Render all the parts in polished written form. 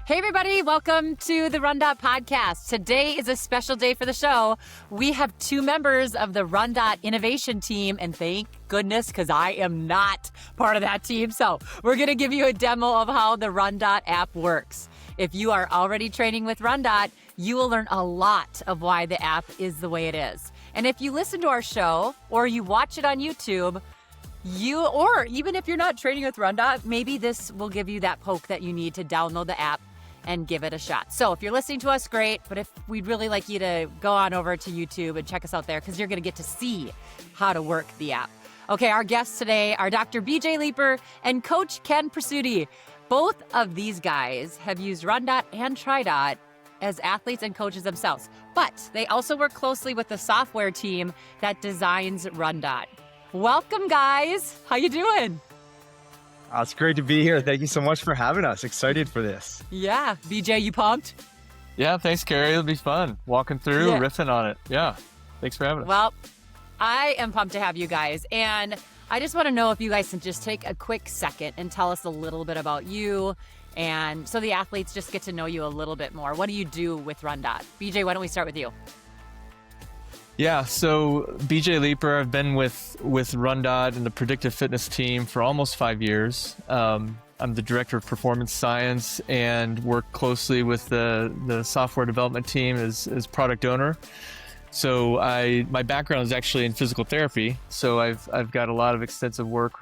Hey, everybody. Welcome to the RunDot podcast. Today is a special day for the show. We have two members of the RunDot innovation team, and thank goodness, because I am not part of that team. So we're going to give you a demo of how the RunDot app works. If you are already training with RunDot, you will learn a lot of why the app is the way it is. And if you listen to our show or you watch it on YouTube, or even if you're not training with RunDot, maybe this will give you that poke that you need to download the app and give it a shot. So if you're listening to us, great. But if we'd really like you to go on over to YouTube and check us out there, because you're going to get to see how to work the app. Okay, our guests today are Dr. BJ Leeper and Coach Ken Pursuti. Both of these guys have used RunDot and TriDot as athletes and coaches themselves, but they also work closely with the software team that designs RunDot. Welcome, guys. How you doing? It's great to be here. Thank you so much for having us. Excited for this. Yeah. BJ, you pumped? Yeah, thanks, Carrie. It'll be fun walking through, riffing on it. Yeah. Thanks for having us. Well, I am pumped to have you guys. And I just want to know if you guys can just take a quick second and tell us a little bit about you. And so the athletes just get to know you a little bit more. What do you do with RunDot? BJ, why don't we start with you? Yeah, so BJ Leeper, I've been with RunDot and the predictive fitness team for almost 5 years. I'm the director of performance science and work closely with the software development team as product owner. So my background is actually in physical therapy. So I've got a lot of extensive work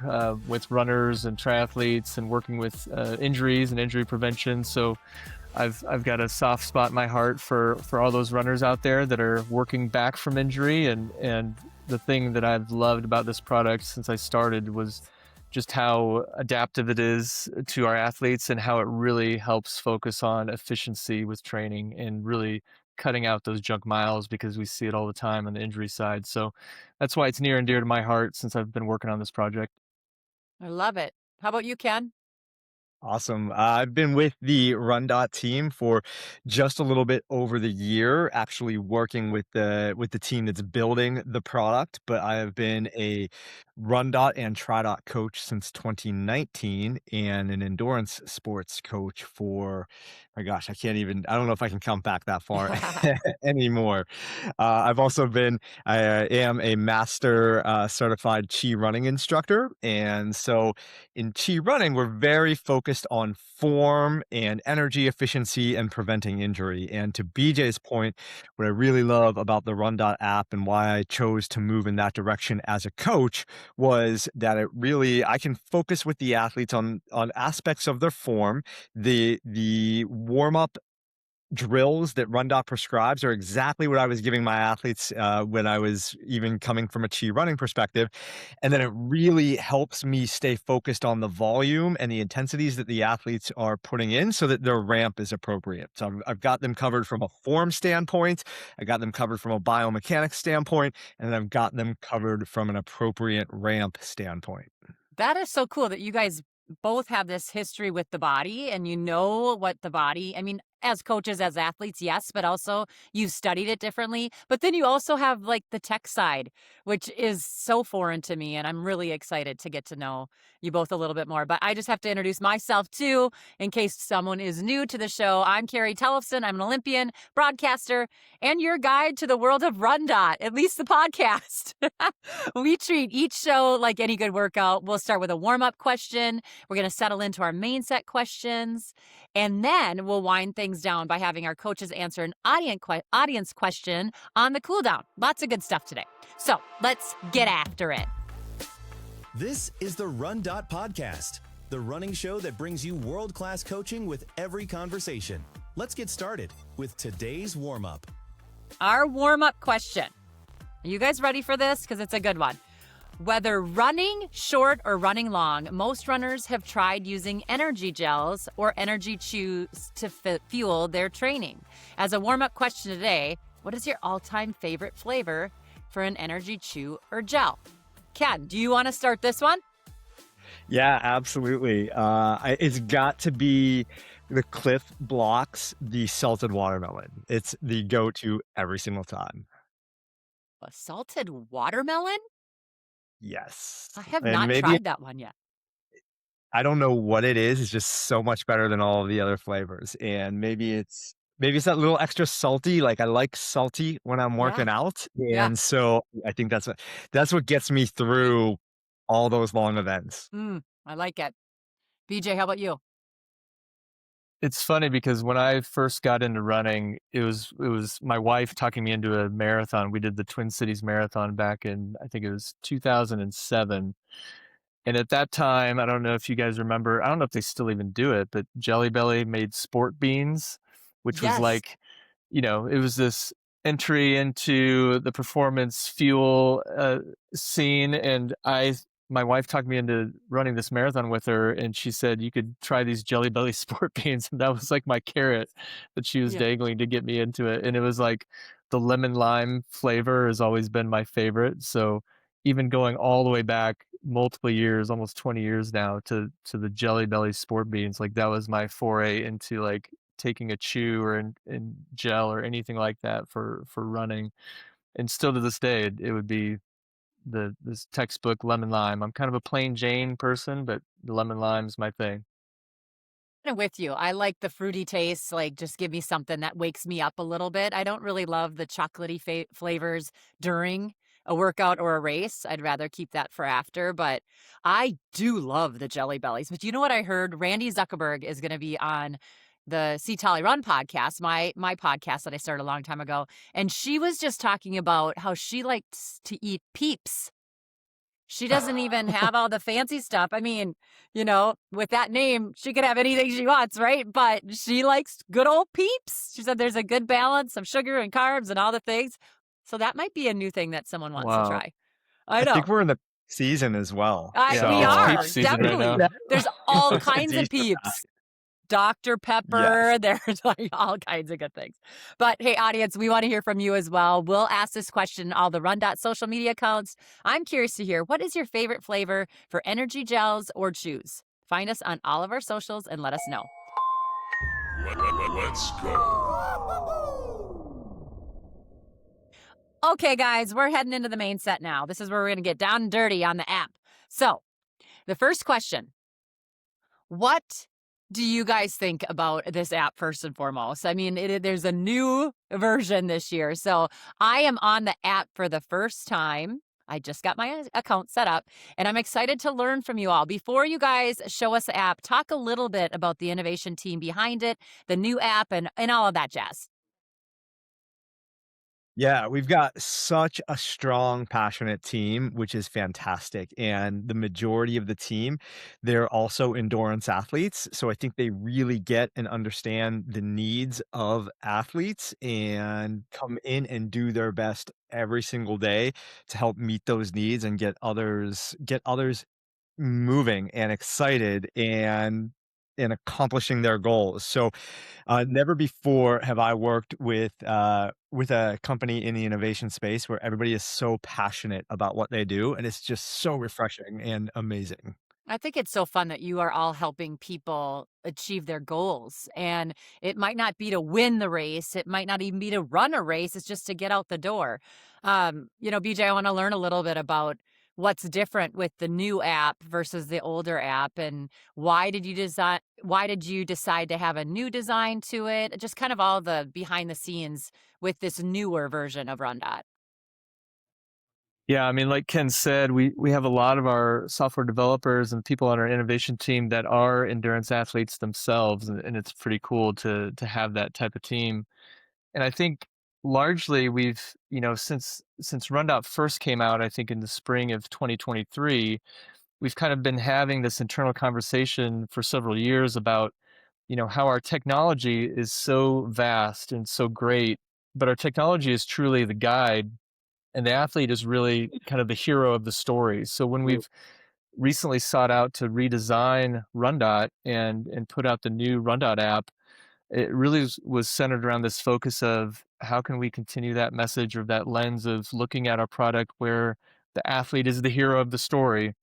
with runners and triathletes and working with injuries and injury prevention. So I've got a soft spot in my heart for all those runners out there that are working back from injury. And the thing that I've loved about this product since I started was just how adaptive it is to our athletes and how it really helps focus on efficiency with training and really cutting out those junk miles, because we see it all the time on the injury side. So that's why it's near and dear to my heart since I've been working on this project. I love it. How about you, Ken? Awesome. I've been with the RunDot team for just a little bit over the year, actually working with the team that's building the product. But I have been a RunDot and TriDot coach since 2019 and an endurance sports coach for, my gosh, I don't know if I can count back that far anymore. I am a master certified Chi running instructor. And so in Chi running, we're very focused on form and energy efficiency and preventing injury. And to BJ's point, what I really love about the RunDot app and why I chose to move in that direction as a coach was that I can focus with the athletes on aspects of their form. The warm-up drills that RunDot prescribes are exactly what I was giving my athletes when I was even coming from a Chi running perspective. And then it really helps me stay focused on the volume and the intensities that the athletes are putting in so that their ramp is appropriate. So I've got them covered from a form standpoint, I got them covered from a biomechanics standpoint, and then I've got them covered from an appropriate ramp standpoint. That is so cool that you guys both have this history with the body and you know what the body, as coaches, as athletes, yes, but also you've studied it differently. But then you also have like the tech side, which is so foreign to me. And I'm really excited to get to know you both a little bit more. But I just have to introduce myself too, in case someone is new to the show. I'm Carrie Tellefson. I'm an Olympian, broadcaster, and your guide to the world of RunDot, at least the podcast. We treat each show like any good workout. We'll start with a warm-up question. We're going to settle into our main set questions, and then we'll wind things down by having our coaches answer an audience question on the cool down. Lots of good stuff today. So let's get after it. This is the RunDot Podcast, the running show that brings you world-class coaching with every conversation. Let's get started with today's warm-up. Our warm-up question. Are you guys ready for this? Because it's a good one. Whether running short or running long, most runners have tried using energy gels or energy chews to fuel their training. As a warm-up question today, what is your all-time favorite flavor for an energy chew or gel? Ken, do you want to start this one? Yeah, absolutely. It's got to be the Cliff Blocks, the salted watermelon. It's the go-to every single time. A salted watermelon? Yes. I have And not maybe tried that one yet. I don't know what it is. It's just so much better than all of the other flavors. And maybe it's that little extra salty. Like I like salty when I'm Yeah. working out. Yeah. And so I think that's what gets me through all those long events. I like it. BJ, how about you? It's funny because when I first got into running, it was my wife talking me into a marathon. We did the Twin Cities Marathon back in, I think it was 2007. And at that time, I don't know if you guys remember, I don't know if they still even do it, but Jelly Belly made sport beans, which was Yes. like, it was this entry into the performance fuel scene. And my wife talked me into running this marathon with her, and she said you could try these Jelly Belly sport beans, and that was like my carrot that she was Yeah. dangling to get me into it. And it was like the lemon lime flavor has always been my favorite. So even going all the way back multiple years, almost 20 years now, to the Jelly Belly sport beans, like that was my foray into like taking a chew or in gel or anything like that for running. And still to this day, it would be this textbook lemon lime. I'm kind of a plain Jane person, but the lemon lime's my thing. With you. I like the fruity taste. Like, just give me something that wakes me up a little bit. I don't really love the chocolatey flavors during a workout or a race. I'd rather keep that for after. But I do love the Jelly Bellies. But you know what I heard? Randy Zuckerberg is going to be on the See Tally Run podcast, my podcast that I started a long time ago, and she was just talking about how she likes to eat Peeps. She doesn't even have all the fancy stuff. I mean, with that name, she could have anything she wants, right? But she likes good old Peeps. She said there's a good balance of sugar and carbs and all the things. So that might be a new thing that someone wants to Wow. try. I I know. think we're in the season as well. Yeah, We it's So peep are, season right definitely. now. There's all it's kinds of decent. Peeps. Dr. Yes. Pepper, there's like all kinds of good things. But hey, audience, we want to hear from you as well. We'll ask this question in all the RunDot social media accounts. I'm curious to hear, what is your favorite flavor for energy gels or chews? Find us on all of our socials and let us know. Let's go. Okay, guys, we're heading into the main set now. This is where we're going to get down and dirty on the app. So, the first question: what do you guys think about this app first and foremost? I mean, there's a new version this year. So I am on the app for the first time. I just got my account set up, and I'm excited to learn from you all. Before you guys show us the app, talk a little bit about the innovation team behind it, the new app, and all of that jazz. Yeah, we've got such a strong, passionate team, which is fantastic. And the majority of the team, they're also endurance athletes. So I think they really get and understand the needs of athletes and come in and do their best every single day to help meet those needs and get others moving and excited and accomplishing their goals. So never before have I worked with a company in the innovation space where everybody is so passionate about what they do, and it's just so refreshing and amazing. I think it's so fun that you are all helping people achieve their goals. And it might not be to win the race. It might not even be to run a race. It's just to get out the door. BJ, I want to learn a little bit about what's different with the new app versus the older app, and why did you decide to have a new design to it? Just kind of all the behind the scenes with this newer version of RunDot. Yeah, I mean, like Ken said, we have a lot of our software developers and people on our innovation team that are endurance athletes themselves, and it's pretty cool to have that type of team. And I think largely we've, since RunDot first came out, I think in the spring of 2023, we've kind of been having this internal conversation for several years about, how our technology is so vast and so great, but our technology is truly the guide and the athlete is really kind of the hero of the story. So when we've recently sought out to redesign RunDot and put out the new RunDot app, it really was centered around this focus of how can we continue that message or that lens of looking at our product where the athlete is the hero of the story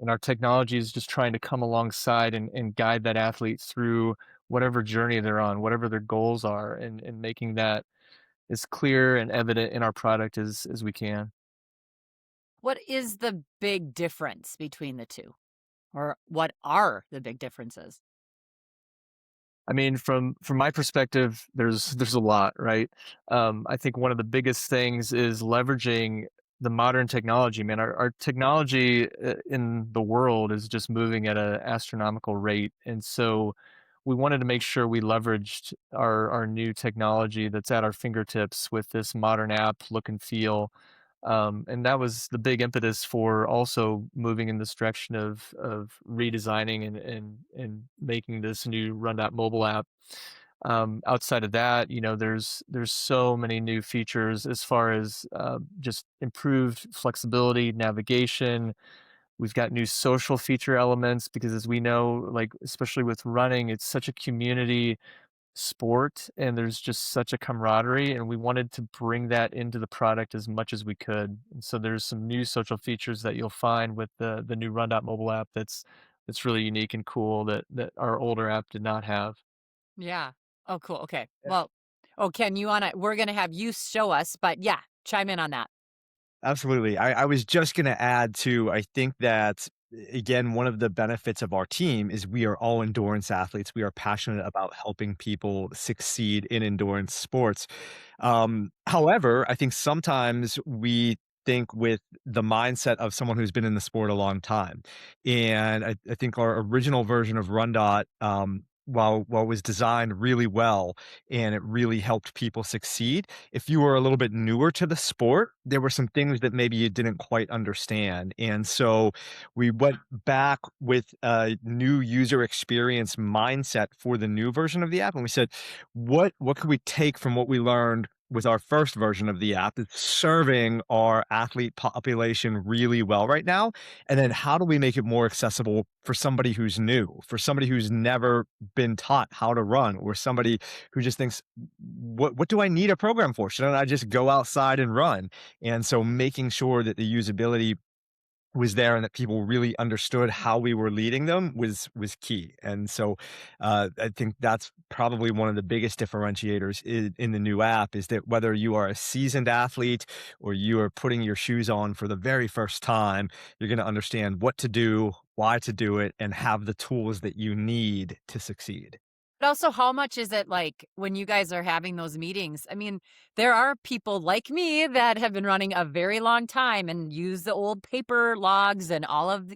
and our technology is just trying to come alongside and guide that athlete through whatever journey they're on, whatever their goals are, and making that as clear and evident in our product as we can. What is the big difference between the two? Or what are the big differences? I mean, from my perspective, there's a lot, right? I think one of the biggest things is leveraging the modern technology. Man, our technology in the world is just moving at an astronomical rate, and so we wanted to make sure we leveraged our new technology that's at our fingertips with this modern app look and feel. And that was the big impetus for also moving in this direction of redesigning and making this new RunDot mobile app. Outside of that, there's so many new features as far as just improved flexibility, navigation. We've got new social feature elements because, as we know, like especially with running, it's such a community sport and there's just such a camaraderie, and we wanted to bring that into the product as much as we could. And so there's some new social features that you'll find with the new RunDot mobile app that's really unique and cool that our older app did not have. Yeah. Oh, cool. Okay. Well, oh, Ken, we're going to have you show us, but yeah, chime in on that. Absolutely. I was just going to add to, I think that, again, one of the benefits of our team is we are all endurance athletes. We are passionate about helping people succeed in endurance sports. However, I think sometimes we think with the mindset of someone who's been in the sport a long time. And I think our original version of RunDot, while it was designed really well and it really helped people succeed, if you were a little bit newer to the sport, there were some things that maybe you didn't quite understand. And so we went back with a new user experience mindset for the new version of the app. And we said, what could we take from what we learned with our first version of the app that's serving our athlete population really well right now? And then how do we make it more accessible for somebody who's new, for somebody who's never been taught how to run, or somebody who just thinks, what do I need a program for? Shouldn't I just go outside and run? And so making sure that the usability was there and that people really understood how we were leading them was key. And so I think that's probably one of the biggest differentiators in the new app, is that whether you are a seasoned athlete or you are putting your shoes on for the very first time, you're going to understand what to do, why to do it, and have the tools that you need to succeed. But also, how much is it like when you guys are having those meetings? I mean, there are people like me that have been running a very long time and use the old paper logs and all of,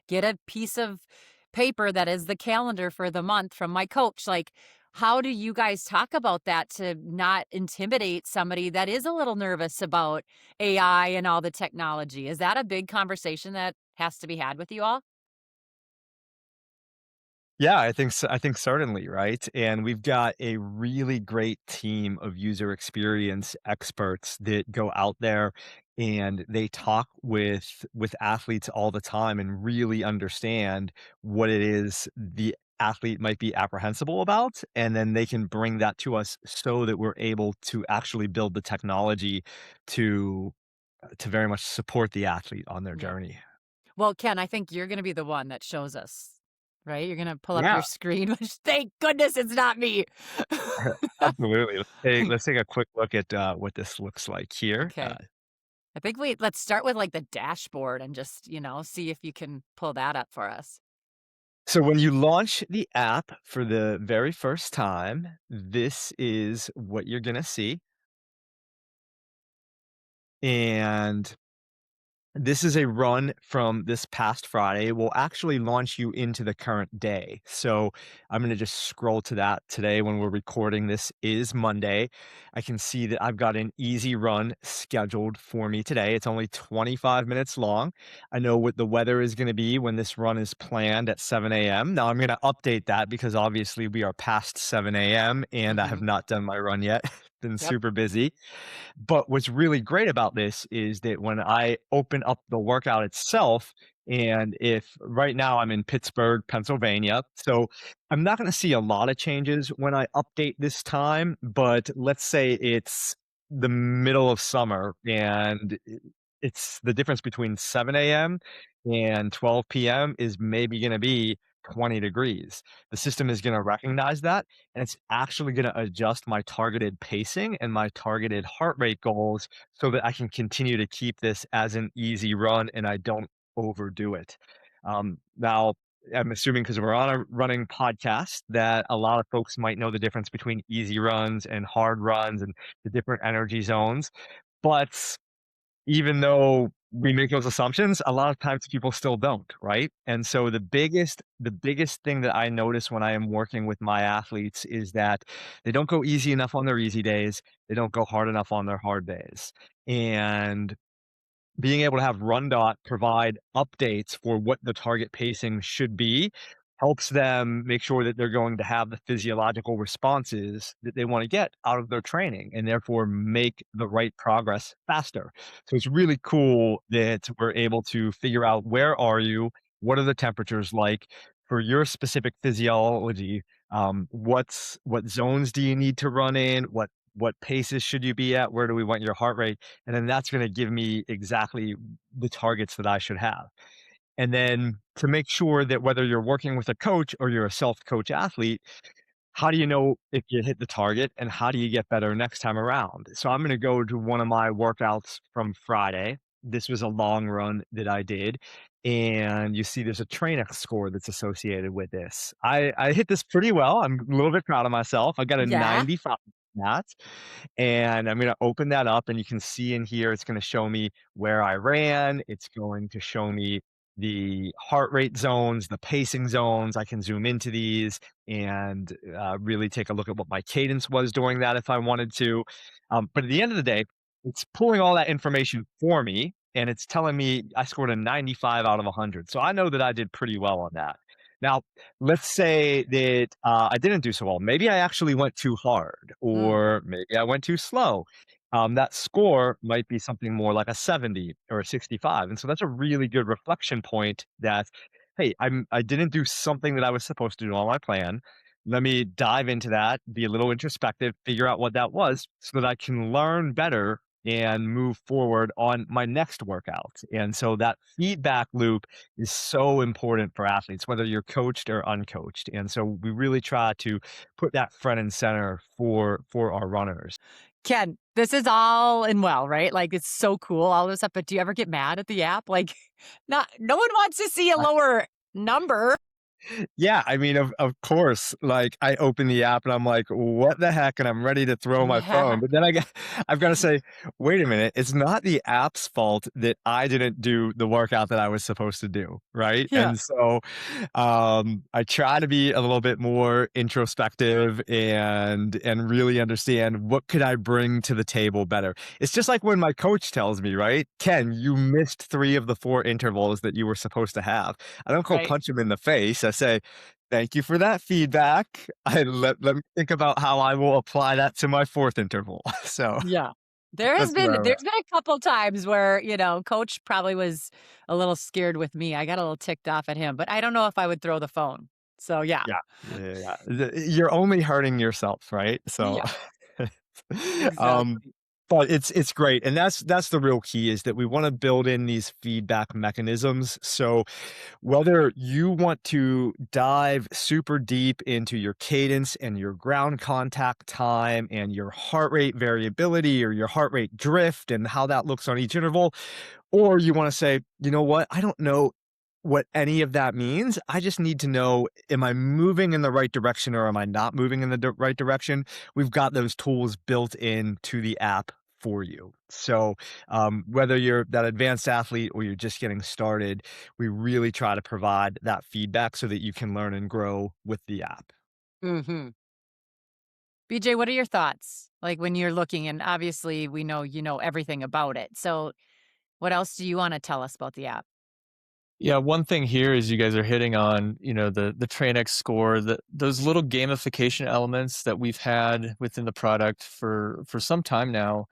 get a piece of paper that is the calendar for the month from my coach. Like, how do you guys talk about that to not intimidate somebody that is a little nervous about AI and all the technology? Is that a big conversation that has to be had with you all? Yeah, I think certainly, right? And we've got a really great team of user experience experts that go out there and they talk with athletes all the time and really understand what it is the athlete might be apprehensible about, and then they can bring that to us so that we're able to actually build the technology to to very much support the athlete on their Yeah. journey. Well, Ken, I think you're gonna be the one that shows us, right? You're gonna pull up Yeah. your screen, which thank goodness it's not me. Absolutely. Let's take a quick look at, what this looks like here. Okay. I think let's start with like the dashboard and just, see if you can pull that up for us. So when you launch the app for the very first time, this is what you're gonna see, and this is a run from this past Friday. It will actually launch you into the current day. So I'm going to just scroll to that today when we're recording. This is Monday. I can see that I've got an easy run scheduled for me today. It's only 25 minutes long. I know what the weather is going to be when this run is planned at 7 a.m. Now I'm going to update that because obviously we are past 7 a.m. and I have Mhm. not done my run yet. Been Yep. super busy. But what's really great about this is that when I open up the workout itself, and if right now I'm in Pittsburgh, Pennsylvania, so I'm not going to see a lot of changes when I update this time, but let's say it's the middle of summer and it's the difference between 7 a.m. and 12 p.m. is maybe going to be 20 degrees. The system is going to recognize that, and it's actually going to adjust my targeted pacing and my targeted heart rate goals so that I can continue to keep this as an easy run and I don't overdo it. Now, I'm assuming because we're on a running podcast that a lot of folks might know the difference between easy runs and hard runs and the different energy zones. But even though we make those assumptions, a lot of times people still don't, right? And so the biggest thing that I notice when I am working with my athletes is that they don't go easy enough on their easy days. They don't go hard enough on their hard days. And being able to have RunDot provide updates for what the target pacing should be helps them make sure that they're going to have the physiological responses that they want to get out of their training and therefore make the right progress faster. So it's really cool that we're able to figure out where are you, what are the temperatures like for your specific physiology, what zones do you need to run in, what paces should you be at, where do we want your heart rate, and then that's gonna give me exactly the targets that I should have. And then to make sure that whether you're working with a coach or you're a self-coach athlete, how do you know if you hit the target and how do you get better next time around? So I'm gonna go to one of my workouts from Friday. This was a long run that I did, and you see there's a Trainx score that's associated with this. I hit this pretty well. I'm a little bit proud of myself. I got a Yeah. 95 on that. And I'm gonna open that up, and you can see in here, it's gonna show me where I ran. It's going to show me the heart rate zones, the pacing zones. I can zoom into these and really take a look at what my cadence was during that if I wanted to. But at the end of the day, it's pulling all that information for me, and it's telling me I scored a 95 out of 100. So I know that I did pretty well on that. Now, let's say that I didn't do so well. Maybe I actually went too hard, Mm. or maybe I went too slow. That score might be something more like a 70 or a 65. And so that's a really good reflection point that, hey, I didn't do something that I was supposed to do on my plan. Let me dive into that, be a little introspective, figure out what that was so that I can learn better and move forward on my next workout. And so that feedback loop is so important for athletes, whether you're coached or uncoached. And so we really try to put that front and center for our runners. Ken, this is all in well, right? Like it's so cool, all this stuff. But do you ever get mad at the app? Like, not no one wants to see a lower number. Yeah, I mean, of course, like, I open the app and I'm like, "What the heck?" And I'm ready to throw my phone, Yeah. but then I've gotta say, "Wait a minute, it's not the app's fault that I didn't do the workout that I was supposed to do," right? Yeah. And so, I try to be a little bit more introspective and really understand what could I bring to the table better. It's just like when my coach tells me, right? "Ken, you missed 3 of the 4 intervals that you were supposed to have." I don't go Right. punch him in the face. I say, "Thank you for that feedback. Let me think about how I will apply that to my 4th interval." So Yeah. that's where I'm at. There's been a couple times where, coach probably was a little scared with me. I got a little ticked off at him, but I don't know if I would throw the phone. So yeah. Yeah. Yeah. You're only hurting yourself, right? So, Yeah, um, exactly. but it's great, and that's the real key is that we wanna build in these feedback mechanisms. So whether you want to dive super deep into your cadence and your ground contact time and your heart rate variability or your heart rate drift and how that looks on each interval, or you want to say, you know what, I don't know what any of that means. I just need to know, am I moving in the right direction or am I not moving in the right direction? We've got those tools built into the app for you. So whether you're that advanced athlete or you're just getting started, we really try to provide that feedback so that you can learn and grow with the app. Mhm. BJ, what are your thoughts? Like when you're looking, and obviously we know you know everything about it. So what else do you want to tell us about the app? Yeah, one thing here is you guys are hitting on, the TrainX score, those little gamification elements that we've had within the product for some time now.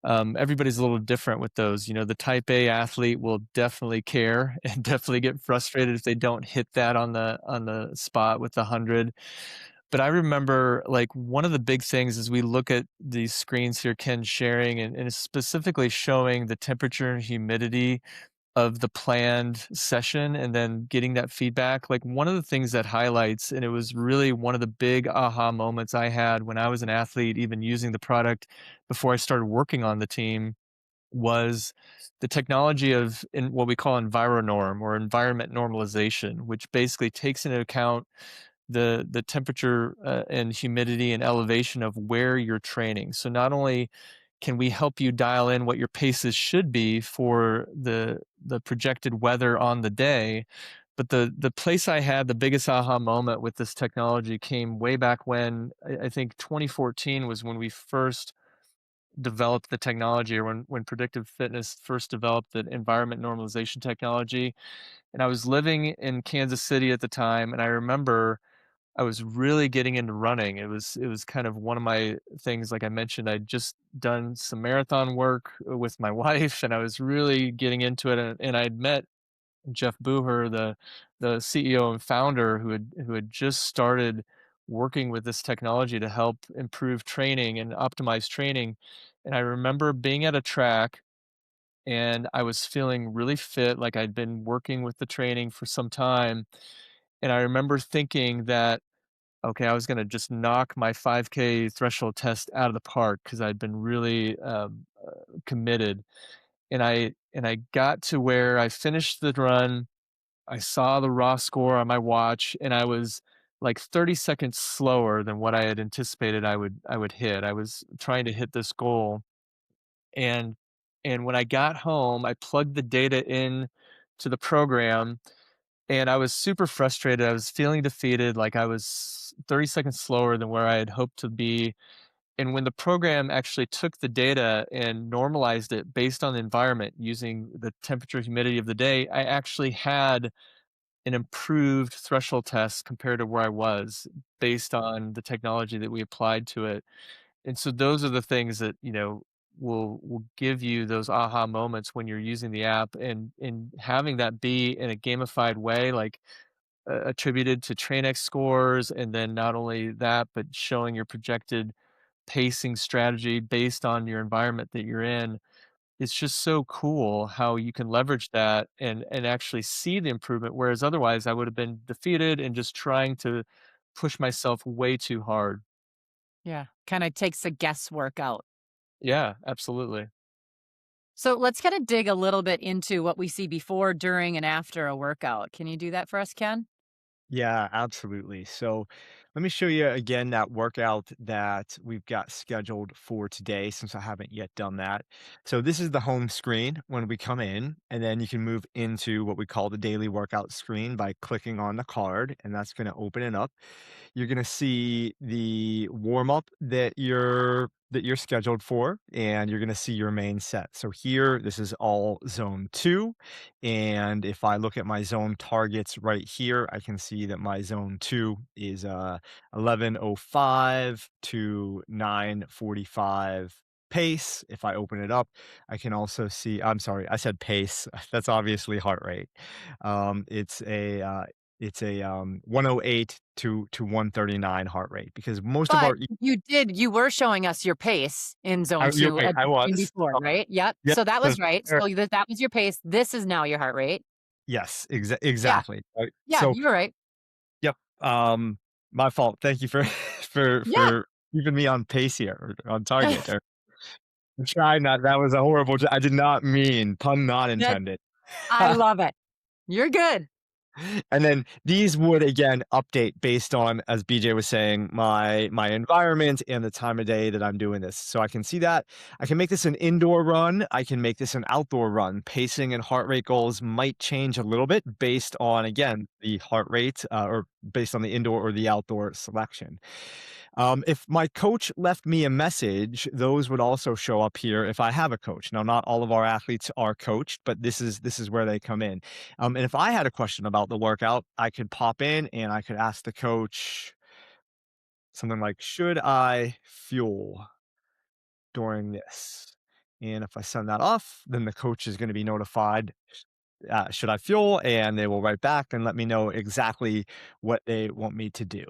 Everybody's a little different with those. The type A athlete will definitely care and definitely get frustrated if they don't hit that on the spot with the 100. But I remember, like, one of the big things is we look at these screens here, Ken sharing, and it's specifically showing the temperature and humidity of the planned session and then getting that feedback. Like, one of the things that highlights, and it was really one of the big aha moments I had when I was an athlete, even using the product before I started working on the team, was the technology of in what we call EnviroNorm or environment normalization, which basically takes into account the temperature and humidity and elevation of where you're training. So not only can we help you dial in what your paces should be for the projected weather on the day, but the place I had the biggest aha moment with this technology came way back when I think 2014 was when we first developed the technology, or when predictive fitness first developed the environment normalization technology. And I was living in Kansas City at the time, and I remember I was really getting into running. It was kind of one of my things. Like I mentioned, I'd just done some marathon work with my wife, and I was really getting into it. And I'd met Jeff Booher, the CEO and founder, who had just started working with this technology to help improve training and optimize training. And I remember being at a track, and I was feeling really fit, like I'd been working with the training for some time. And I remember thinking that, okay, I was gonna just knock my 5K threshold test out of the park because 'cause I'd been really, committed. And I got to where I finished the run, I saw the raw score on my watch, and I was, like, 30 seconds slower than what I had anticipated I would hit. I was trying to hit this goal, and when I got home, I plugged the data in to the program, and I was super frustrated. I was feeling defeated, like I was 30 seconds slower than where I had hoped to be. And when the program actually took the data and normalized it based on the environment using the temperature, humidity of the day, I actually had an improved threshold test compared to where I was based on the technology that we applied to it. And so those are the things that, will give you those aha moments when you're using the app, and having that be in a gamified way, like attributed to TrainX scores, and then not only that, but showing your projected pacing strategy based on your environment that you're in. It's just so cool how you can leverage that and actually see the improvement, whereas otherwise I would have been defeated and just trying to push myself way too hard. Yeah. Kind of takes the guesswork out. Yeah, absolutely. So let's kind of dig a little bit into what we see before, during, and after a workout. Can you do that for us, Ken? Yeah, absolutely. So let me show you again that workout that we've got scheduled for today since I haven't yet done that. So this is the home screen when we come in, and then you can move into what we call the daily workout screen by clicking on the card, and that's going to open it up. You're going to see the warm up that you're scheduled for, and you're going to see your main set. So here, this is all zone 2, and if I look at my zone targets right here, I can see that my zone 2 is 11:05 to 9:45 pace. If I open it up, I can also see, I'm sorry, I said pace. That's obviously heart rate. It's a 108 to 139 heart rate, because most of But our you were showing us your pace in zone you're 2 right, at I in was. before, right? Yep. Yep. So that So was right. So that was your pace. This is now your heart rate. yes, Yeah. exactly. Right. Yeah, So you were right. yep. My fault. Thank you for Yeah. for keeping me on pace here, or on target. Or I'm trying not. That was a horrible. I did not mean, pun not That intended. I love it. You're good. And then these would again update based on, as BJ was saying, my environment and the time of day that I'm doing this. So I can see that. I can make this an indoor run. I can make this an outdoor run. Pacing and heart rate goals might change a little bit based on, again, the heart rate, or based on the indoor or the outdoor selection. If my coach left me a message, those would also show up here if I have a coach. Now, not all of our athletes are coached, but this is where they come in. And if I had a question about the workout, I could pop in and I could ask the coach something like, "Should I fuel during this?" And if I send that off, then the coach is going to be notified, should I fuel? And they will write back and let me know exactly what they want me to do.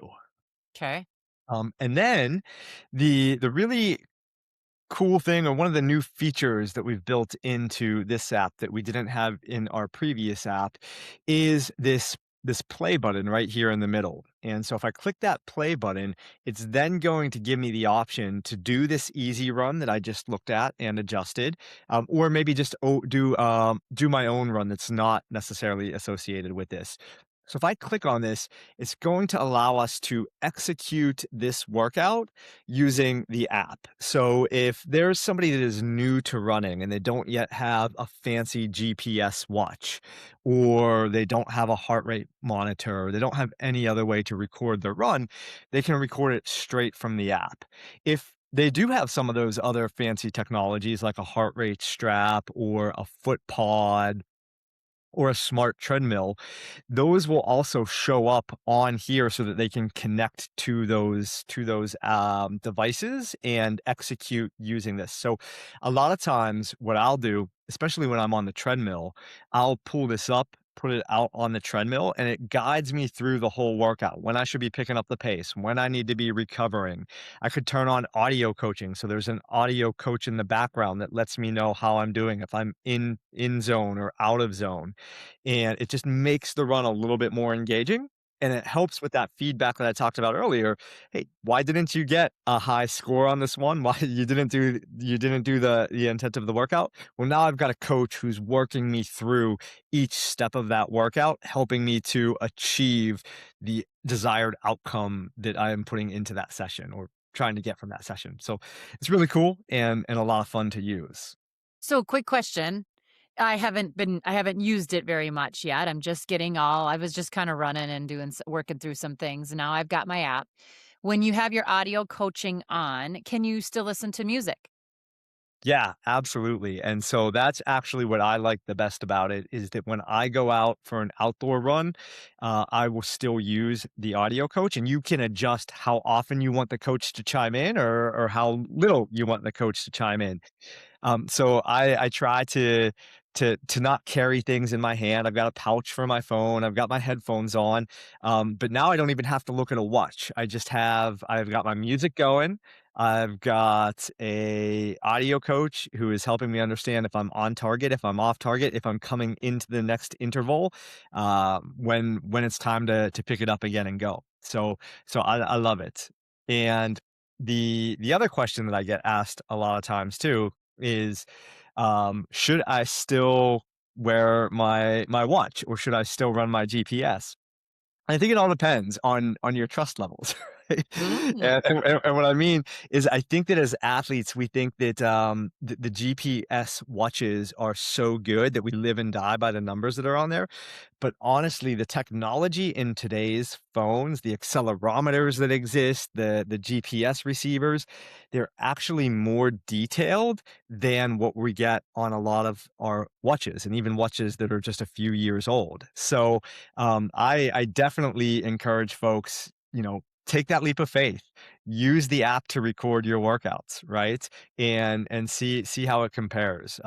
Okay. And then the really cool thing, or one of the new features that we've built into this app that we didn't have in our previous app, is this this play button right here in the middle. And so if I click that play button, it's then going to give me the option to do this easy run that I just looked at and adjusted, or maybe just do my own run that's not necessarily associated with this. So if I click on this, it's going to allow us to execute this workout using the app. So if there's somebody that is new to running and they don't yet have a fancy GPS watch, or they don't have a heart rate monitor, or they don't have any other way to record their run, they can record it straight from the app. If they do have some of those other fancy technologies like a heart rate strap or a foot pod or a smart treadmill, those will also show up on here so that they can connect to those devices and execute using this. So a lot of times what I'll do, especially when I'm on the treadmill, I'll pull this up, put it out on the treadmill, and it guides me through the whole workout, when I should be picking up the pace, when I need to be recovering. I could turn on audio coaching, so there's an audio coach in the background that lets me know how I'm doing, if I'm in zone or out of zone, and it just makes the run a little bit more engaging, and it helps with that feedback that I talked about earlier. Hey, why didn't you get a high score on this one? Why you didn't do the intent of the workout? Well, now I've got a coach who's working me through each step of that workout, helping me to achieve the desired outcome that I am putting into that session or trying to get from that session. So it's really cool and a lot of fun to use. So, quick question. I haven't used it very much yet. I was just kind of running and working through some things. Now I've got my app. When you have your audio coaching on, can you still listen to music? Yeah, absolutely. And so that's actually what I like the best about it is that when I go out for an outdoor run, I will still use the audio coach, and you can adjust how often you want the coach to chime in or how little you want the coach to chime in. So I try to not carry things in my hand. I've got a pouch for my phone. I've got my headphones on. But now I don't even have to look at a watch. I've got my music going. I've got a audio coach who is helping me understand if I'm on target, if I'm off target, if I'm coming into the next interval, when it's time to pick it up again and go. So I love it. And the other question that I get asked a lot of times too is, should I still wear my watch or should I still run my GPS? I think it all depends on your trust levels, right? Mm. And what I mean is I think that as athletes, we think that, the GPS watches are so good that we live and die by the numbers that are on there. But honestly, the technology in today's phones, the accelerometers that exist, the GPS receivers, they're actually more detailed than what we get on a lot of our watches and even watches that are just a few years old. So, I definitely encourage folks, take that leap of faith. Use the app to record your workouts, right? And see how it compares.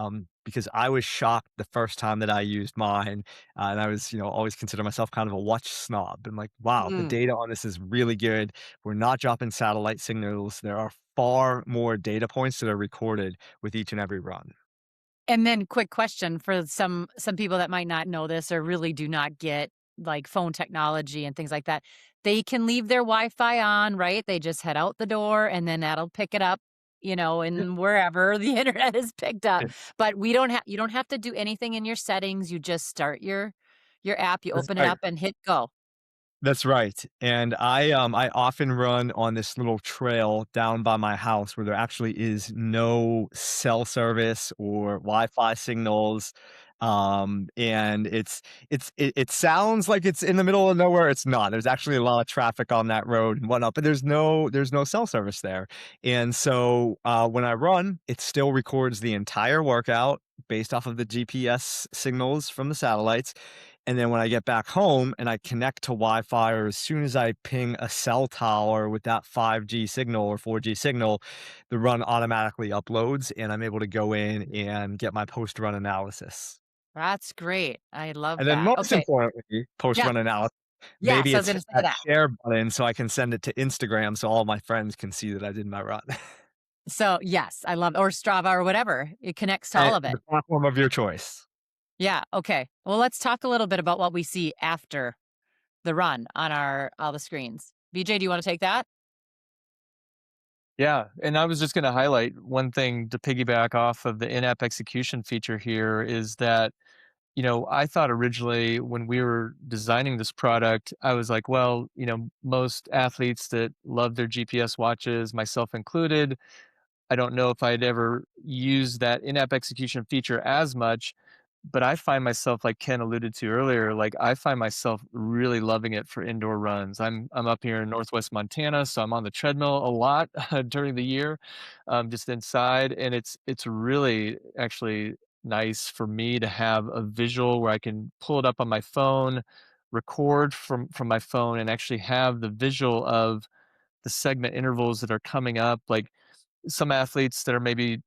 Because I was shocked the first time that I used mine, and I was, always consider myself kind of a watch snob. And like, wow, the Mm. data on this is really good. We're not dropping satellite signals. There are far more data points that are recorded with each and every run. And then quick question for some people that might not know this or really do not get like phone technology and things like that. They can leave their Wi-Fi on, right? They just head out the door and then that'll pick it up, in wherever the internet is picked up. Yeah, But you don't have to do anything in your settings. You just start your app, you that's open it right. up and hit go. That's right, and I often run on this little trail down by my house where there actually is no cell service or Wi-Fi signals, and it sounds like it's in the middle of nowhere, it's not. There's actually a lot of traffic on that road and whatnot, but there's no cell service there, and so, when I run, it still records the entire workout based off of the GPS signals from the satellites, and then when I get back home and I connect to Wi-Fi, or as soon as I ping a cell tower with that 5G signal or 4G signal, the run automatically uploads and I'm able to go in and get my post-run analysis. That's great. I love And then that. most Okay. importantly, Yeah. post-run analysis, maybe Yes, I was it's gonna hit say that that. share button so I can send it to Instagram so all my friends can see that I did my run. So yes, I love or Strava or whatever. It connects to all of The it. platform of your choice. Yeah, okay. Well, let's talk a little bit about what we see after. the run on our all the screens. BJ, do you want to take that? Yeah, and I was just going to highlight one thing to piggyback off of the in-app execution feature here is that, I thought originally when we were designing this product, I was like, well, most athletes that love their GPS watches, myself included, I don't know if I'd ever use that in-app execution feature as much, but I find myself, like Ken alluded to earlier, like I find myself really loving it for indoor runs. I'm up here in Northwest Montana, so I'm on the treadmill a lot during the year, just inside, and it's really actually nice for me to have a visual where I can pull it up on my phone, record from my phone, and actually have the visual of the segment intervals that are coming up, like some athletes that are maybe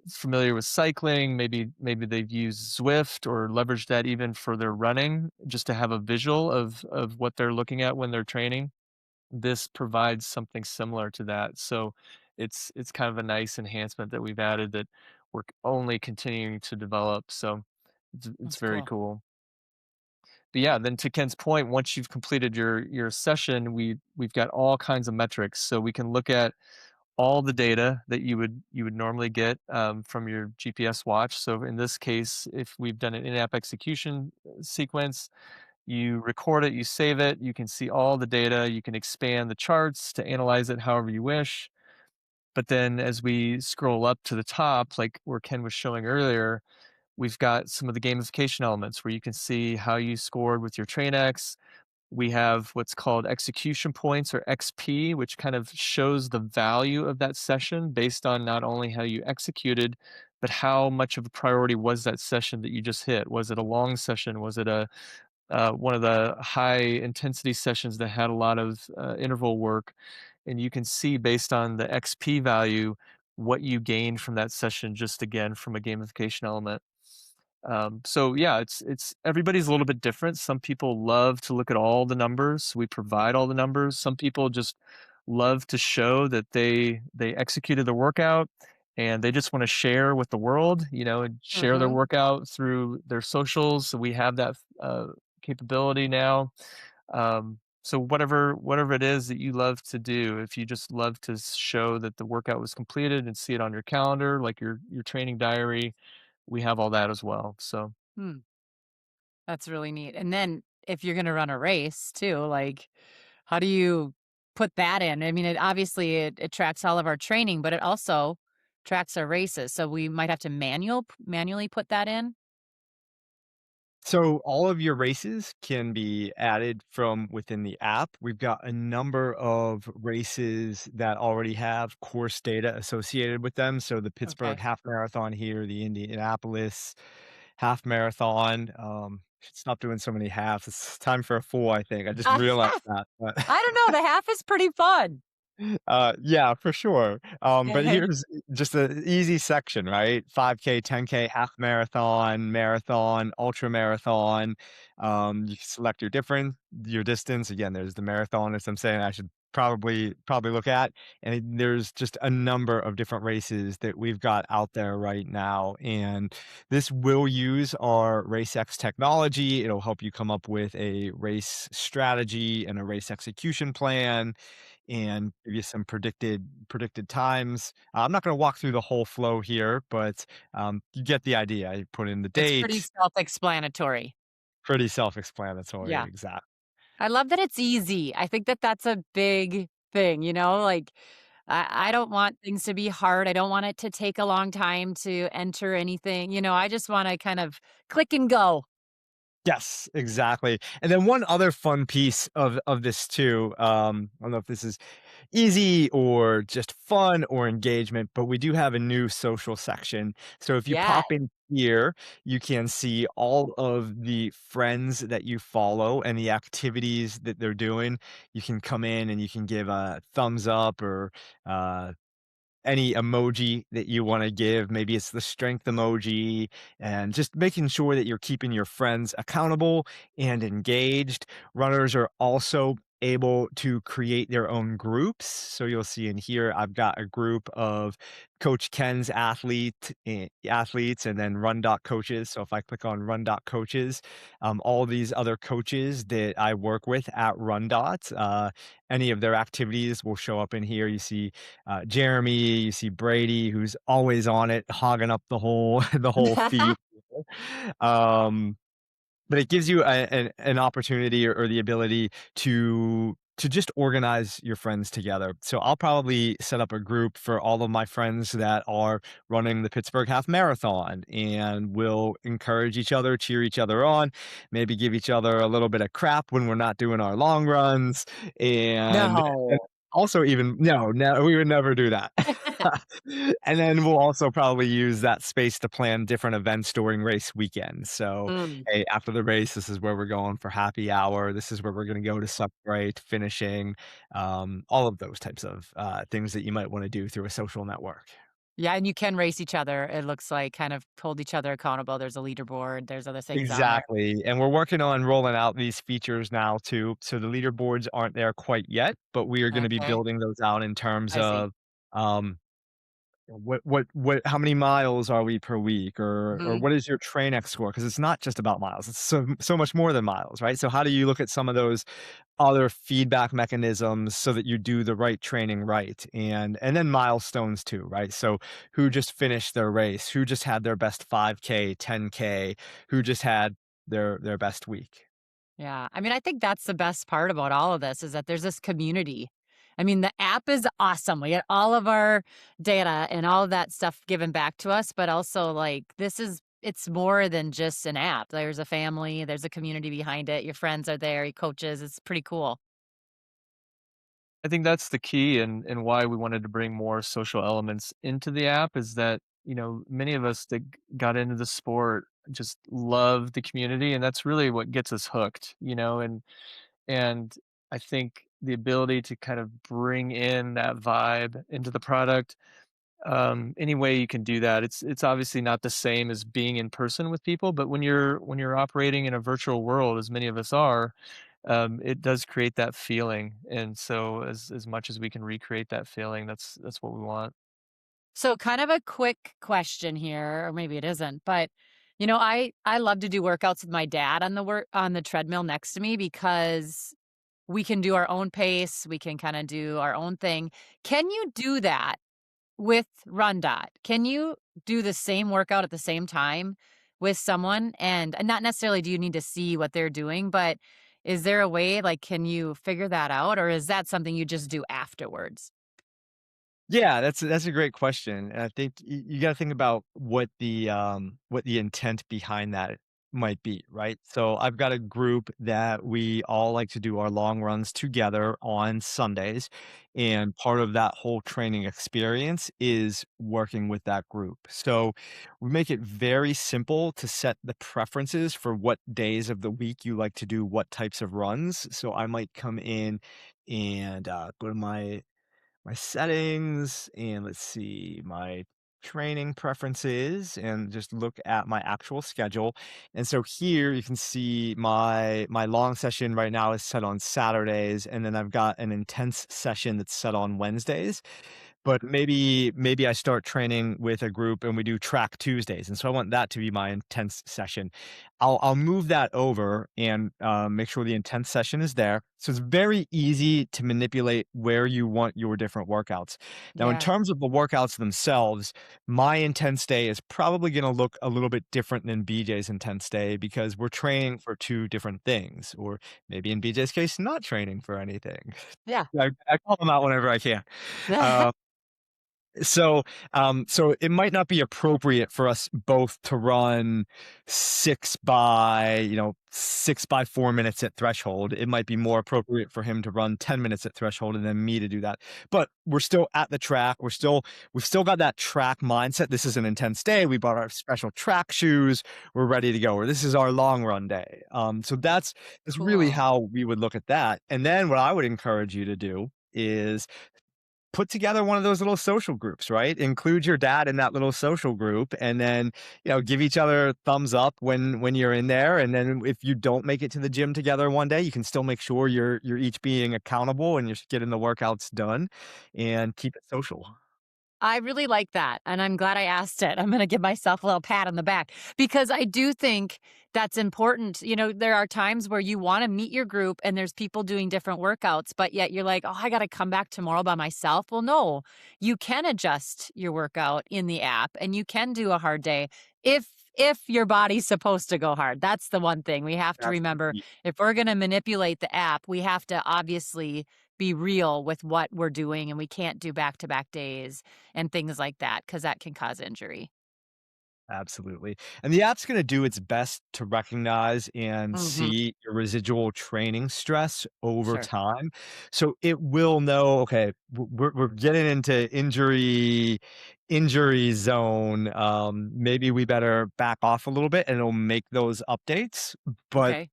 familiar with cycling, maybe they've used Zwift or leveraged that even for their running, just to have a visual of what they're looking at when they're training. This provides something similar to that. So it's kind of a nice enhancement that we've added that we're only continuing to develop. So it's That's very cool. cool. But yeah, then to Ken's point, once you've completed your session, we've got all kinds of metrics. So we can look at all the data that you would normally get from your GPS watch. So in this case, if we've done an in-app execution sequence, you record it, you save it, you can see all the data, you can expand the charts to analyze it however you wish. But then as we scroll up to the top, like where Ken was showing earlier, we've got some of the gamification elements where you can see how you scored with your TrainX. We have what's called execution points or XP, which kind of shows the value of that session based on not only how you executed, but how much of a priority was that session that you just hit. Was it a long session? Was it a one of the high intensity sessions that had a lot of interval work? And you can see based on the XP value what you gained from that session, just again from a gamification element. So yeah, it's everybody's a little bit different. Some people love to look at all the numbers. We provide all the numbers. Some people just love to show that they executed the workout and they just want to share with the world, and share their Mm-hmm. workout through their socials. So we have that capability now. So whatever it is that you love to do, if you just love to show that the workout was completed and see it on your calendar, like your training diary, we have all that as well. So Hmm. That's really neat. And then if you're going to run a race too, like how do you put that in? I mean, it tracks all of our training, but it also tracks our races. So we might have to manually put that in. So all of your races can be added from within the app. We've got a number of races that already have course data associated with them. So the Pittsburgh Okay. Half Marathon here, the Indianapolis Half Marathon. Should stop doing so many halves. It's time for a full, I think. I just realized I that. But don't know. The half is pretty fun. Yeah, for sure. But here's just an easy section, right? 5K, 10K, half marathon, marathon, ultra marathon. You can select your distance. Again, there's the marathon, as I'm saying, I should probably look at. And there's just a number of different races that we've got out there right now. And this will use our RaceX technology. It'll help you come up with a race strategy and a race execution plan and give you some predicted times. I'm not going to walk through the whole flow here, but you get the idea. I put in the It's pretty date, self-explanatory. pretty self-explanatory, Yeah. exactly. I love that it's easy. I think that that's a big thing, like I don't want things to be hard. I don't want it to take a long time to enter anything. I just want to kind of click and go. Yes, exactly. And then one other fun piece of this too. I don't know if this is easy or just fun or engagement, but we do have a new social section. So if you Yeah. pop in here, you can see all of the friends that you follow and the activities that they're doing. You can come in and you can give a thumbs up or uh, any emoji that you want to give. Maybe it's the strength emoji, and just making sure that you're keeping your friends accountable and engaged. Runners are also able to create their own groups. So you'll see in here, I've got a group of Coach Ken's athletes and then RunDot coaches. So if I click on RunDot coaches, all these other coaches that I work with at RunDot, any of their activities will show up in here. You see Jeremy, you see Brady, who's always on it, hogging up the whole the whole feed. Um, but it gives you an opportunity or the ability to just organize your friends together. So I'll probably set up a group for all of my friends that are running the Pittsburgh Half Marathon, and we'll encourage each other, cheer each other on, maybe give each other a little bit of crap when we're not doing our long runs, and No. also even no, we would never do that. And then we'll also probably use that space to plan different events during race weekend. So, Mm. hey, after the race, this is where we're going for happy hour. This is where we're going to go to celebrate finishing. All of those types of things that you might want to do through a social network. Yeah, and you can race each other. It looks like kind of hold each other accountable. There's a leaderboard. There's other things on there. Exactly. And we're working on rolling out these features now too. So the leaderboards aren't there quite yet, but we are going to be Okay. building those out in terms I see. of um, what how many miles are we per week, or Mhm. what is your train X score? Because it's not just about miles. It's so much more than miles, right? So how do you look at some of those other feedback mechanisms so that you do the right training right? And then milestones too, right? So who just finished their race? Who just had their best 5K, 10K? Who just had their best week? Yeah. I mean, I think that's the best part about all of this is that there's this community. I mean, the app is awesome. We get all of our data and all of that stuff given back to us, but also like it's more than just an app. There's a family, there's a community behind it. Your friends are there, your coaches. It's pretty cool. I think that's the key and why we wanted to bring more social elements into the app is that, many of us that got into the sport just love the community, and that's really what gets us hooked, and I think the ability to kind of bring in that vibe into the product, any way you can do that. It's obviously not the same as being in person with people, but when you're operating in a virtual world, as many of us are, it does create that feeling. And so as much as we can recreate that feeling, that's what we want. So kind of a quick question here, or maybe it isn't, but I love to do workouts with my dad on the treadmill next to me because we can do our own pace, we can kind of do our own thing. Can you do that with RunDot? Can you do the same workout at the same time with someone? And not necessarily do you need to see what they're doing, but is there a way, like, can you figure that out? Or is that something you just do afterwards? Yeah, that's a great question, and I think you gotta think about what the intent behind that might be, right? So I've got a group that we all like to do our long runs together on Sundays, and part of that whole training experience is working with that group. So we make it very simple to set the preferences for what days of the week you like to do what types of runs. So I might come in and go to my settings, and let's see my training preferences and just look at my actual schedule. And so here you can see my long session right now is set on Saturdays, and then I've got an intense session that's set on Wednesdays. But maybe I start training with a group and we do track Tuesdays, and so I want that to be my intense session. I'll move that over and make sure the intense session is there. So it's very easy to manipulate where you want your different workouts. Now, in Yeah. terms of the workouts themselves, my intense day is probably going to look a little bit different than BJ's intense day because we're training for two different things, or maybe in BJ's case, not training for anything. Yeah. I call them out whenever I can. Uh, so, so it might not be appropriate for us both to run 6 by 4 minutes at threshold. It might be more appropriate for him to run 10 minutes at threshold and then me to do that. But we're still at the track. We've still got that track mindset. This is an intense day. We bought our special track shoes. We're ready to go. Or this is our long run day. So that's really Cool. how we would look at that. And then what I would encourage you to do is put together one of those little social groups, right? Include your dad in that little social group, and then, give each other thumbs up when you're in there. And then if you don't make it to the gym together one day, you can still make sure you're each being accountable and you're getting the workouts done, and keep it social. I really like that, and I'm glad I asked it. I'm gonna give myself a little pat on the back because I do think that's important. There are times where you wanna meet your group and there's people doing different workouts, but yet you're like, "Oh, I gotta come back tomorrow by myself." Well, no, you can adjust your workout in the app, and you can do a hard day if your body's supposed to go hard. That's the one thing we have to remember. Absolutely. If we're gonna manipulate the app, we have to obviously be real with what we're doing, and we can't do back-to-back days and things like that because that can cause injury. Absolutely. And the app's going to do its best to recognize and Mhm. see your residual training stress over Sure. time. So it will know, okay, we're getting into injury zone. Maybe we better back off a little bit, and it'll make those updates. But Okay.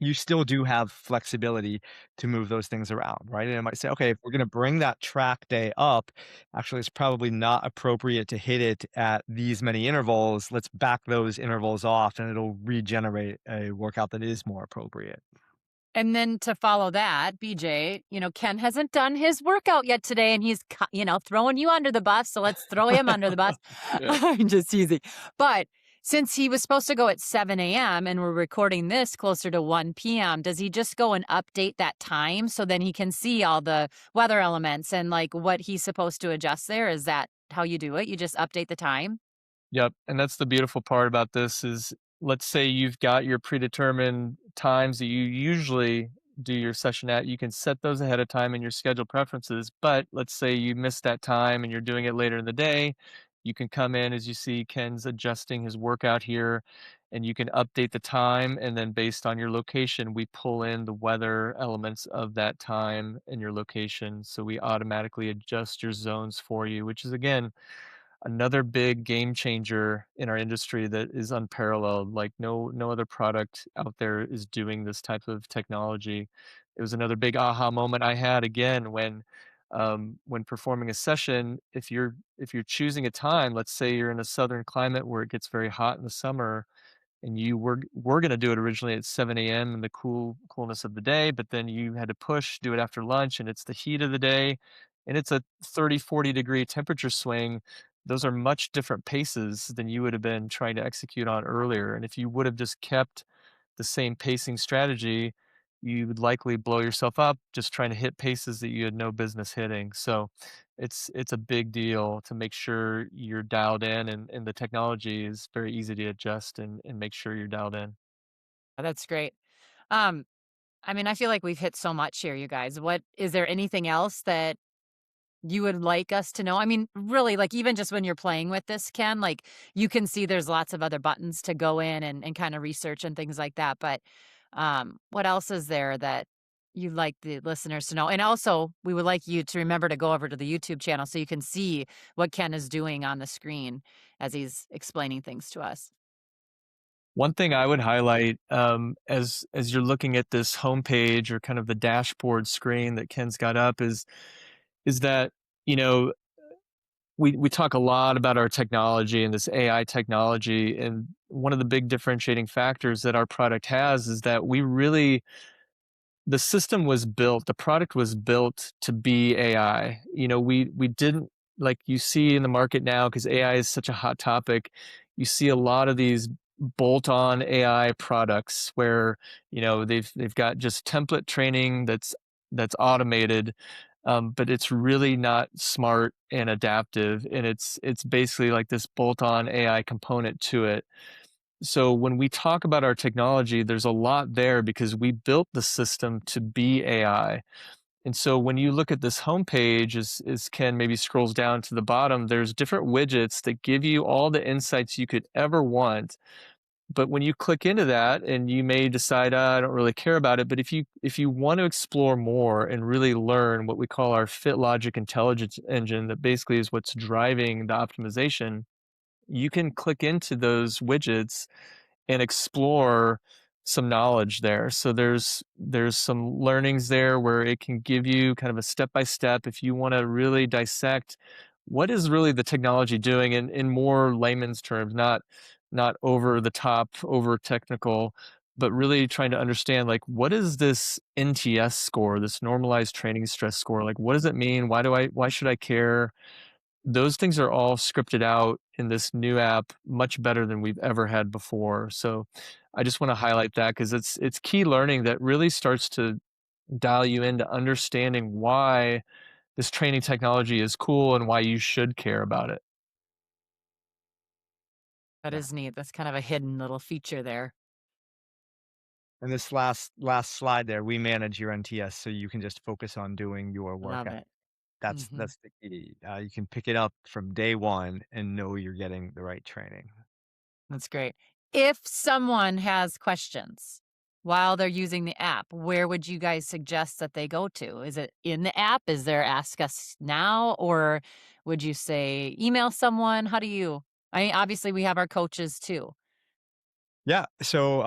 you still do have flexibility to move those things around, right? And it might say, okay, if we're going to bring that track day up, actually, it's probably not appropriate to hit it at these many intervals. Let's back those intervals off, and it'll regenerate a workout that is more appropriate. And then to follow that, BJ, Ken hasn't done his workout yet today, and he's, throwing you under the bus. So let's throw him under the bus. Yeah. I'm just teasing. But since he was supposed to go at 7 a.m. and we're recording this closer to 1 p.m., does he just go and update that time so then he can see all the weather elements and like what he's supposed to adjust there? Is that how you do it? You just update the time? Yep, and that's the beautiful part about this is, let's say you've got your predetermined times that you usually do your session at, you can set those ahead of time in your schedule preferences, but let's say you missed that time and you're doing it later in the day, you can come in as you see Ken's adjusting his workout here, and you can update the time, and then based on your location, we pull in the weather elements of that time and your location, so we automatically adjust your zones for you, which is again another big game changer in our industry that is unparalleled. Like no other product out there is doing this type of technology. It was another big aha moment I had again when performing a session. If you're choosing a time, let's say you're in a southern climate where it gets very hot in the summer, and you were gonna do it originally at 7 a.m. in the coolness of the day, but then you had to do it after lunch, and it's the heat of the day, and it's a 30, 40-degree temperature swing. Those are much different paces than you would have been trying to execute on earlier, and if you would have just kept the same pacing strategy, you would likely blow yourself up just trying to hit paces that you had no business hitting. So it's a big deal to make sure you're dialed in, and the technology is very easy to adjust and make sure you're dialed in. That's great. Um, I mean, I feel like we've hit so much here, you guys. What is there anything else that you would like us to know? I mean, really, like even just when you're playing with this, Ken, like you can see there's lots of other buttons to go in and kind of research and things like that. But what else is there that you'd like the listeners to know? And also, we would like you to remember to go over to the YouTube channel so you can see what Ken is doing on the screen as he's explaining things to us. One thing I would highlight, as you're looking at this homepage or kind of the dashboard screen that Ken's got up is that, you know, we talk a lot about our technology and this AI technology, and one of the big differentiating factors that our product has is that the system was built, the product was built to be AI. We didn't, like you see in the market now, because AI is such a hot topic, you see a lot of these bolt-on AI products where, they've got just template training that's automated, but it's really not smart and adaptive, and it's basically like this bolt-on AI component to it. So when we talk about our technology, there's a lot there because we built the system to be AI. And so when you look at this homepage, as Ken maybe scrolls down to the bottom, there's different widgets that give you all the insights you could ever want. But when you click into that, and you may decide, I don't really care about it, but if you want to explore more and really learn what we call our Fit Logic Intelligence Engine, that basically is what's driving the optimization, you can click into those widgets and explore some knowledge there. So there's some learnings there where it can give you kind of a step by step if you want to really dissect what is really the technology doing in more layman's terms, not over the top, over technical, but really trying to understand, like, what is this NTS score, this normalized training stress score? Like, what does it mean? Why should I care? Those things are all scripted out in this new app much better than we've ever had before. So I just want to highlight that because it's key learning that really starts to dial you into understanding why this training technology is cool and why you should care about it. That Yeah. is neat. That's kind of a hidden little feature there. And this last slide there, we manage your NTS so you can just focus on doing your Love workout. it. That's Hmm. that's the key. You can pick it up from day one and know you're getting the right training. That's great. If someone has questions while they're using the app, where would you guys suggest that they go to? Is it in the app? Is there Ask Us Now? Or would you say email someone? How do you? I mean, obviously, we have our coaches too. Yeah. So,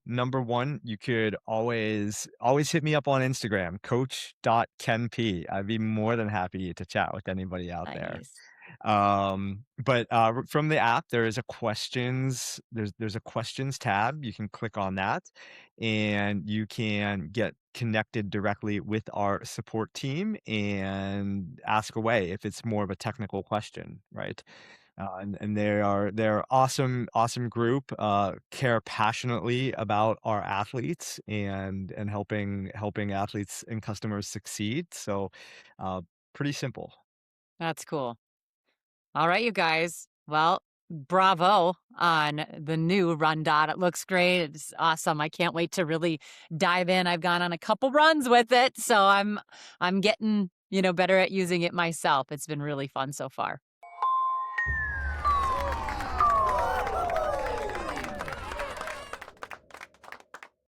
number one, you could always hit me up on Instagram, coach.kenp. I'd be more than happy to chat with anybody out there. Nice. But from the app, there is a questions. There's a questions tab. You can click on that, and you can get connected directly with our support team and ask away if it's more of a technical question, right? And they're awesome group. Care passionately about our athletes and helping athletes and customers succeed. So, uh, pretty simple. That's cool. All right, you guys. Well, bravo on the new RunDot. It looks great. It's awesome. I can't wait to really dive in. I've gone on a couple runs with it, so I'm getting, better at using it myself. It's been really fun so far.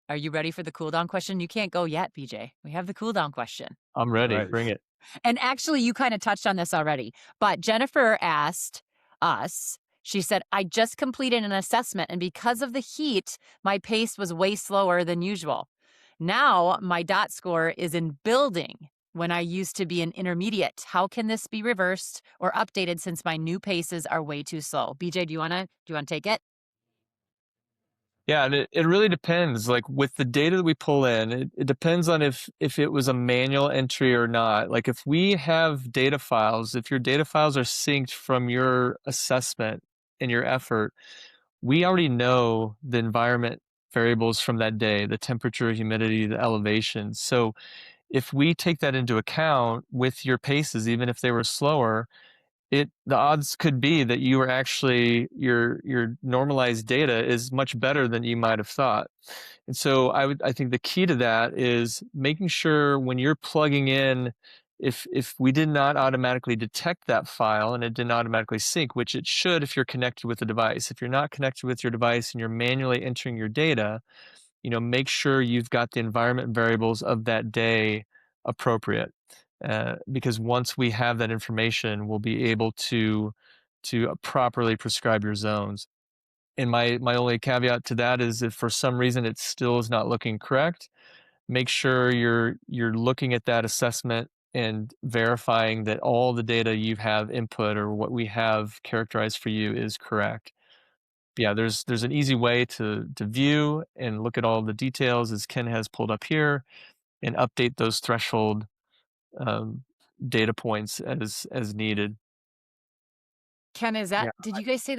Are you ready for the cool down question? You can't go yet, BJ. We have the cool down question. I'm All ready. right. Bring it. And actually, you kind of touched on this already, but Jennifer asked us, she said, I just completed an assessment, and because of the heat, my pace was way slower than usual. Now my dot score is in building when I used to be an intermediate. How can this be reversed or updated since my new paces are way too slow? BJ, do you wanna take it? Yeah, and it really depends. Like with the data that we pull in, it depends on if it was a manual entry or not. Like if we have data files, if your data files are synced from your assessment and your effort, we already know the environment variables from that day, the temperature, humidity, the elevation. So if we take that into account with your paces, even if they were slower, the odds could be that you are actually your normalized data is much better than you might have thought. And so I think the key to that is making sure when you're plugging in, if we did not automatically detect that file and it didn't automatically sync, which it should if you're connected with the device. If you're not connected with your device and you're manually entering your data, make sure you've got the environment variables of that day appropriate. Because once we have that information, we'll be able to properly prescribe your zones. And my only caveat to that is if for some reason it still is not looking correct, make sure you're looking at that assessment and verifying that all the data you have input or what we have characterized for you is correct. Yeah, there's an easy way to view and look at all the details as Ken has pulled up here and update those threshold um, data points as needed. Ken, Yeah. did you guys say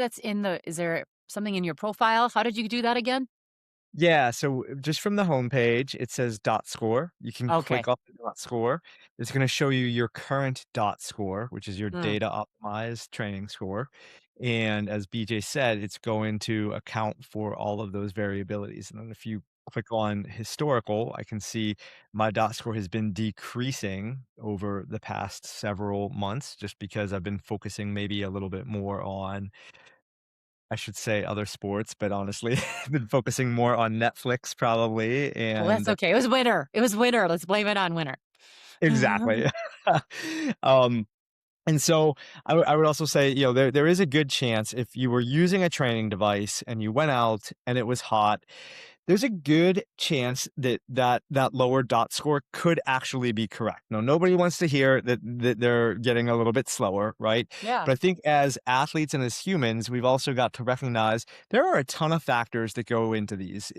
is there something in your profile? How did you do that again? Yeah, so just from the homepage, it says dot score. You can Okay. click up the dot score. It's going to show you your current dot score, which is your Mm. data optimized training score. And as BJ said, it's going to account for all of those variabilities. And then if you click on historical, I can see my dot score has been decreasing over the past several months just because I've been focusing maybe a little bit more on, I should say, other sports, but honestly, been focusing more on Netflix probably, Well, that's and okay. It was winter. It was winter. Let's blame it on winter. exactly. Um, And so I would also say, there is a good chance if you were using a training device and you went out and it was hot, there's a good chance that lower dot score could actually be correct. Now, nobody wants to hear that they're getting a little bit slower, right? Yeah. But I think as athletes and as humans, we've also got to recognize there are a ton of factors that go into these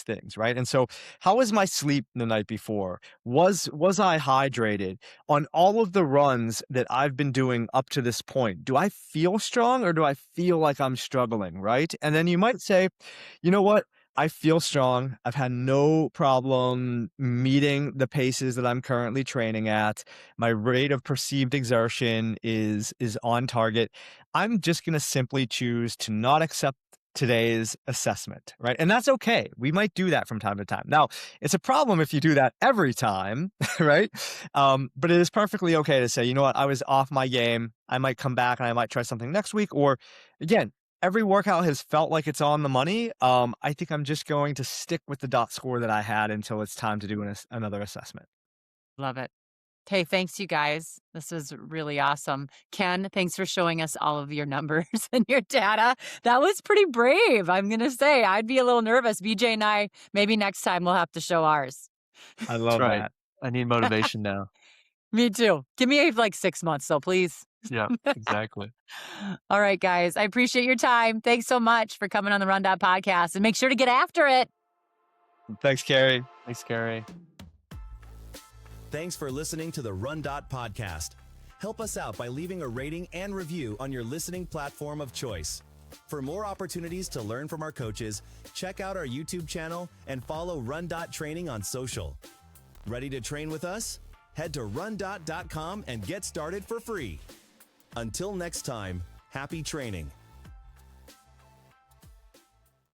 things, right? And so, how was my sleep the night before? Was I hydrated? On all of the runs that I've been doing up to this point, do I feel strong or do I feel like I'm struggling, right? And then you might say, you know what? I feel strong. I've had no problem meeting the paces that I'm currently training at. My rate of perceived exertion is on target. I'm just going to simply choose to not accept today's assessment, right? And that's okay. We might do that from time to time. Now, it's a problem if you do that every time, right? But it is perfectly okay to say, you know what, I was off my game. I might come back and I might try something next week. Or again, every workout has felt like it's on the money. I think I'm just going to stick with the dot score that I had until it's time to do another assessment. Love it. Hey, thanks, you guys. This was really awesome. Ken, thanks for showing us all of your numbers and your data. That was pretty brave, I'm going to say. I'd be a little nervous. BJ and I, maybe next time we'll have to show ours. I That's love right. that. I need motivation now. Me too. Give me like 6 months, so please. Yeah, exactly. All right, guys. I appreciate your time. Thanks so much for coming on the RunDot podcast, and make sure to get after it. Thanks, Carrie. Thanks, Gary. Thanks for listening to the RunDot podcast. Help us out by leaving a rating and review on your listening platform of choice. For more opportunities to learn from our coaches, check out our YouTube channel and follow RunDot Training on social. Ready to train with us? Head to rundot.com and get started for free. Until next time, happy training.